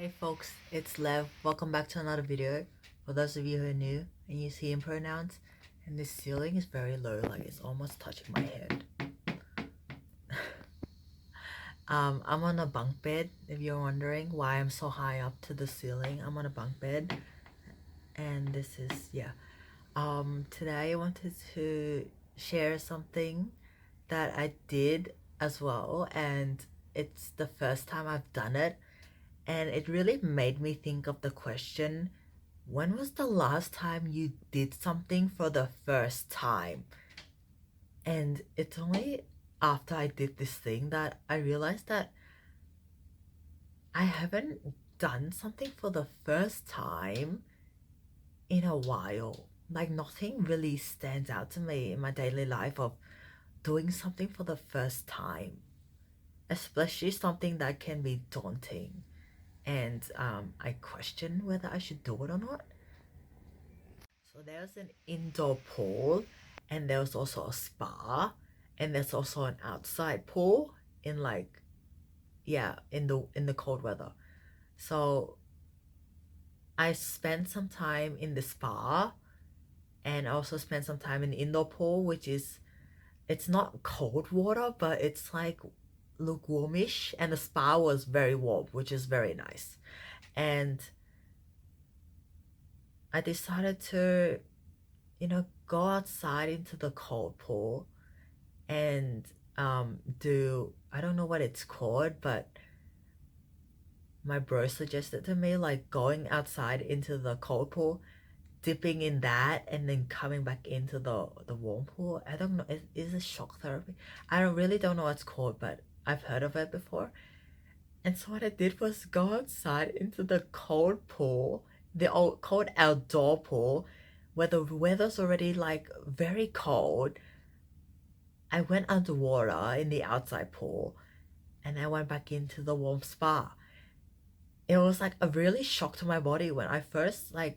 Hey folks, it's Lev. Welcome back to another video. For those of you who are new and use he him pronouns, and this ceiling is very low, like it's almost touching my head. I'm on a bunk bed. If you're wondering why I'm so high up to the ceiling, I'm on a bunk bed, and this is today I wanted to share something that I did as well, and it's the first time I've done it, and it really made me think of the question, when was the last time you did something for the first time? And it's only after I did this thing that I realized that I haven't done something for the first time in a while. Like nothing really stands out to me in my daily life of doing something for the first time, especially something that can be daunting. And I question whether I should do it or not. So there's an indoor pool, and there's also a spa, and there's also an outside pool in like, yeah, in the cold weather. So I spent some time in the spa, and I also spent some time in the indoor pool, which is, it's not cold water, but it's like lukewarmish, and the spa was very warm, which is very nice. And I decided to, go outside into the cold pool and do, I don't know what it's called, but my bro suggested to me like going outside into the cold pool, dipping in that, and then coming back into the warm pool. I don't know, is it shock therapy? I don't know what it's called, but I've heard of it before. And so what I did was go outside into the cold pool, the old cold outdoor pool, where the weather's already like very cold. I went underwater in the outside pool, and I went back into the warm spa. It was like a really shock to my body when I first like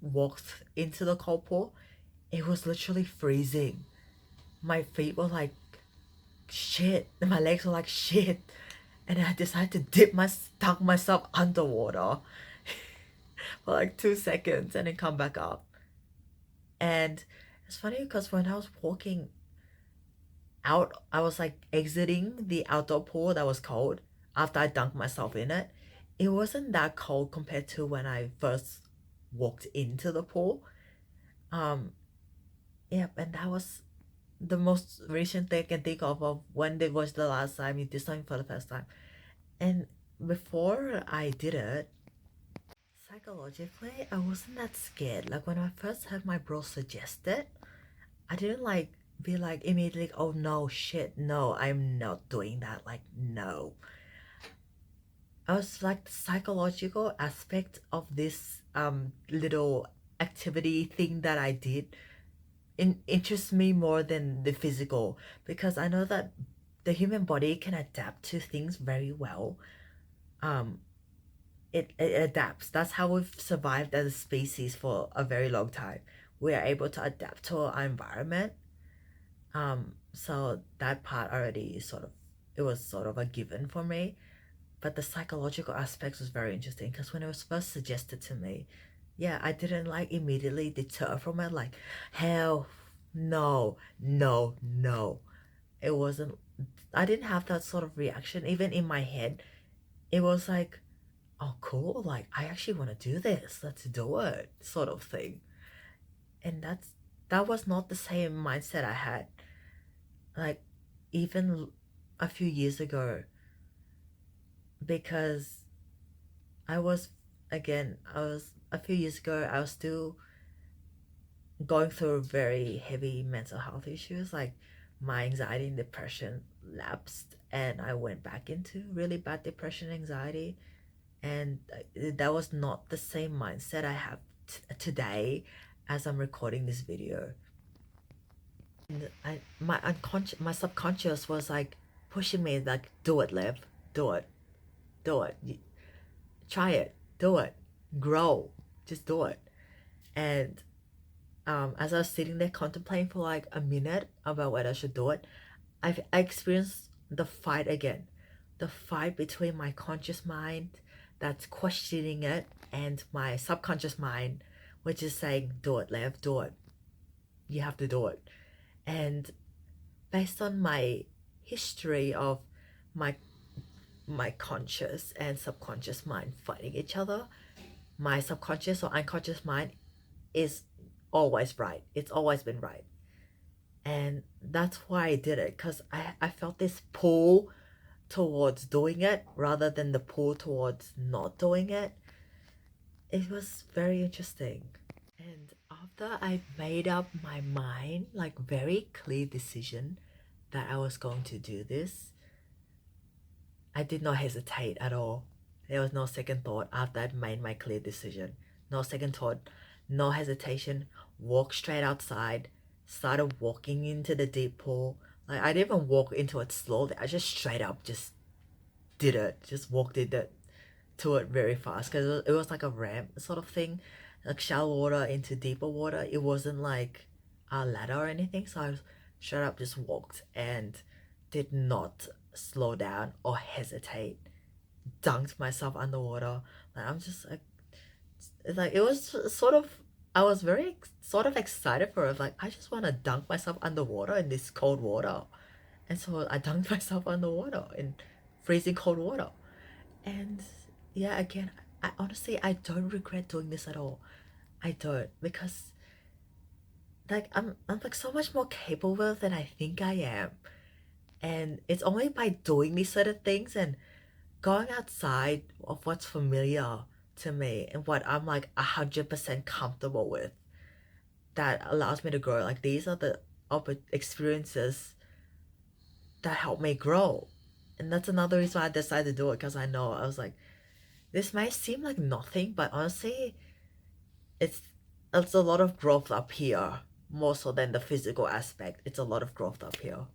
walked into the cold pool. It was literally freezing. My feet were like shit, and my legs were like shit, and I decided to dunk myself underwater for like 2 seconds and then come back up. And it's funny because when I was walking out, I was like exiting the outdoor pool that was cold after I dunked myself in it. It wasn't that cold compared to when I first walked into the pool. Um, yeah, and that was the most recent thing I can think of when it was the last time you did something for the first time. And before I did it, psychologically, I wasn't that scared. Like when I first had my bro suggest it, I didn't like be like immediately, oh no, shit, no, I'm not doing that. Like, no. I was like, the psychological aspect of this little activity thing that I did interests me more than the physical, because I know that the human body can adapt to things very well. Um, it adapts. That's how we've survived as a species for a very long time. We are able to adapt to our environment. So that part already sort of, it was sort of a given for me. But the psychological aspects was very interesting because when it was first suggested to me, yeah, I didn't like immediately deter from it. Like, hell no, no, no. It wasn't, I didn't have that sort of reaction. Even in my head, it was like, oh, cool. Like, I actually want to do this. Let's do it, sort of thing. And that was not the same mindset I had. Like, even a few years ago, because I was, again, I was a few years ago, I was still going through very heavy mental health issues. Like my anxiety and depression lapsed, and I went back into really bad depression, anxiety. And that was not the same mindset I have today as I'm recording this video. And my subconscious was like pushing me, like, do it, Lev, do it, do it, try it, do it, grow, just do it. And as I was sitting there contemplating for like a minute about whether I should do it, I experienced the fight again. The fight between my conscious mind, that's questioning it, and my subconscious mind, which is saying, do it, Lev, do it. You have to do it. And based on my history of my my conscious and subconscious mind fighting each other, my subconscious or unconscious mind is always right. It's always been right. And that's why I did it, because I felt this pull towards doing it rather than the pull towards not doing it. It was very interesting. And after I made up my mind, like very clear decision that I was going to do this, I did not hesitate at all. There was no second thought after I'd made my clear decision. No second thought, no hesitation. Walked straight outside, started walking into the deep pool. Like I didn't even walk into it slowly. I just straight up just did it. Just walked to it very fast because it was like a ramp sort of thing, like shallow water into deeper water. It wasn't like a ladder or anything. So I straight up just walked and did not slow down or hesitate. Dunked myself underwater. Like I'm just like it was sort of. I was very sort of excited for it. Like I just want to dunk myself underwater in this cold water, and so I dunked myself underwater in freezing cold water. And yeah, again, I honestly I don't regret doing this at all. I don't, because like I'm like so much more capable than I think I am. And it's only by doing these sort of things and going outside of what's familiar to me and what I'm like 100% comfortable with that allows me to grow. Like these are the experiences that help me grow. And that's another reason why I decided to do it, because I know I was like, this might seem like nothing, but honestly, it's it's a lot of growth up here, more so than the physical aspect. It's a lot of growth up here.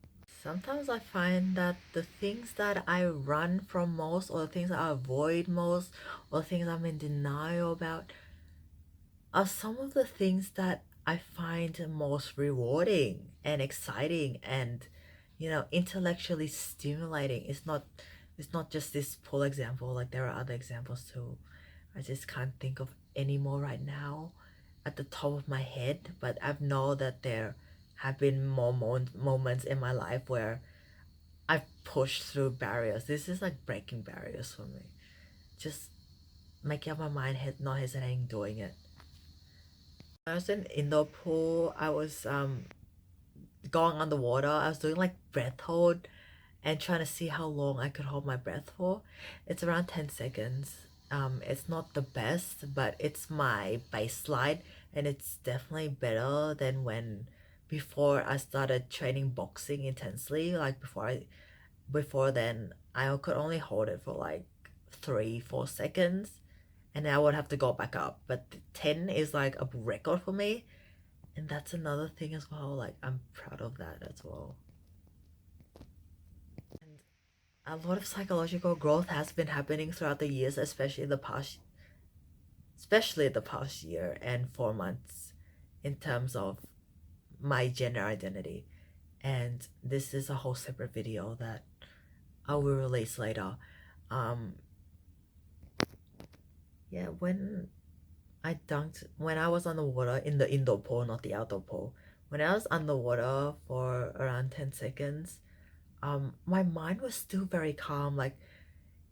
Sometimes I find that the things that I run from most, or the things that I avoid most, or the things I'm in denial about, are some of the things that I find most rewarding and exciting and, intellectually stimulating. It's not just this poor example, like there are other examples too. I just can't think of any more right now at the top of my head, but I know that there have been more moments in my life where I've pushed through barriers. This is like breaking barriers for me. Just making up my mind, not hesitating doing it. When I was in indoor pool, I was going underwater. I was doing like breath hold and trying to see how long I could hold my breath for. It's around 10 seconds. It's not the best, but it's my baseline, and it's definitely better than when before I started training boxing intensely. Like before then, I could only hold it for like 3-4 seconds, and then I would have to go back up. But 10 is like a record for me, and that's another thing as well. Like I'm proud of that as well. And a lot of psychological growth has been happening throughout the years, especially the past year and 4 months, in terms of my gender identity. And this is a whole separate video that I will release later. Um, yeah, when I was underwater in the indoor pool, not the outdoor pool, when I was underwater for around 10 seconds, my mind was still very calm. Like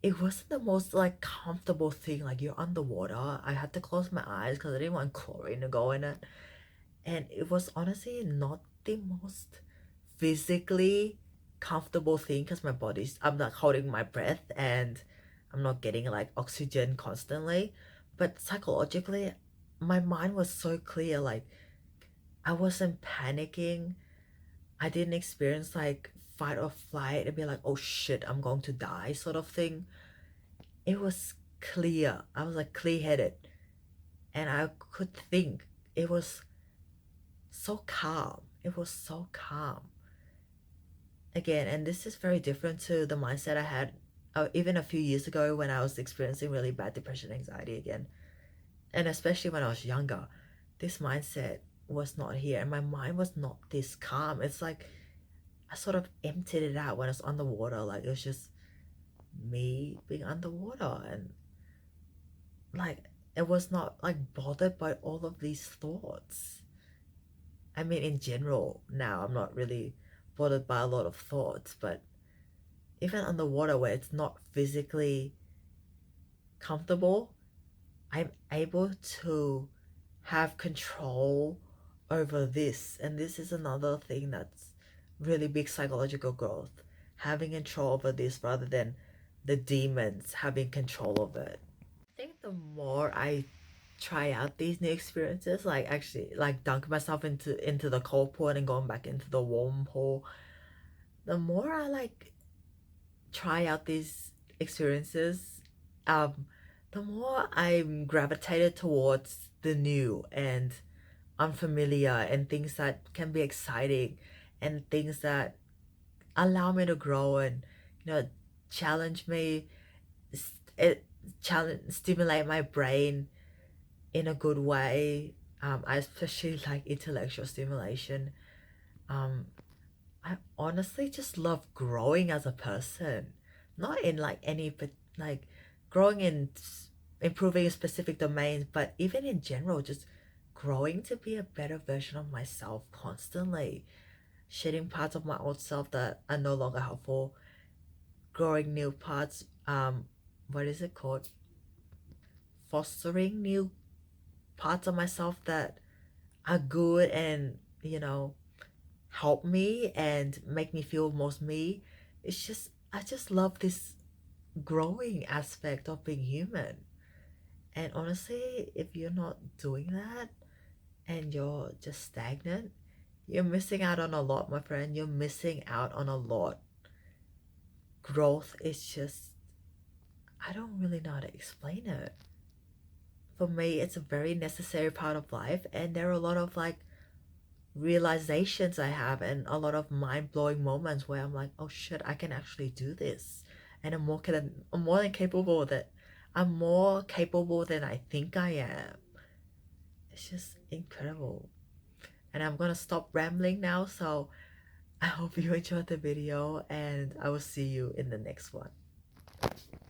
it wasn't the most like comfortable thing. Like you're underwater. I had to close my eyes because I didn't want chlorine to go in it. And it was honestly not the most physically comfortable thing, because I'm not holding my breath and I'm not getting like oxygen constantly. But psychologically, my mind was so clear. Like I wasn't panicking. I didn't experience like fight or flight and be like, oh shit, I'm going to die sort of thing. It was clear. I was like clear headed and I could think. It was so calm. It was so calm. Again, and this is very different to the mindset I had even a few years ago when I was experiencing really bad depression, anxiety again. And especially when I was younger, this mindset was not here and my mind was not this calm. It's like I sort of emptied it out when I was underwater. Like it was just me being underwater, and like it was not like bothered by all of these thoughts. I mean, in general, now I'm not really bothered by a lot of thoughts, but even underwater where it's not physically comfortable, I'm able to have control over this. And this is another thing that's really big psychological growth. Having control over this rather than the demons having control of it. I think the more I try out these new experiences, like actually like dunk myself into the cold pool and going back into the warm pool, the more I like try out these experiences, um, the more I'm gravitated towards the new and unfamiliar and things that can be exciting and things that allow me to grow and challenge me, it challenge stimulate my brain in a good way. I especially like intellectual stimulation. Um, I honestly just love growing as a person, not in like any but like growing in improving specific domains, but even in general, just growing to be a better version of myself constantly, shedding parts of my old self that are no longer helpful, growing new parts. What is it called? Fostering new parts of myself that are good and help me and make me feel most me. It's just I just love this growing aspect of being human. And honestly, if you're not doing that and you're just stagnant, you're missing out on a lot, my friend. You're missing out on a lot. Growth is just, I don't really know how to explain it. For me, it's a very necessary part of life, and there are a lot of like realizations I have and a lot of mind-blowing moments where I'm like, oh shit, I can actually do this. And I'm more than capable of it. I'm more capable than I think I am. It's just incredible. And I'm gonna stop rambling now, so I hope you enjoyed the video and I will see you in the next one.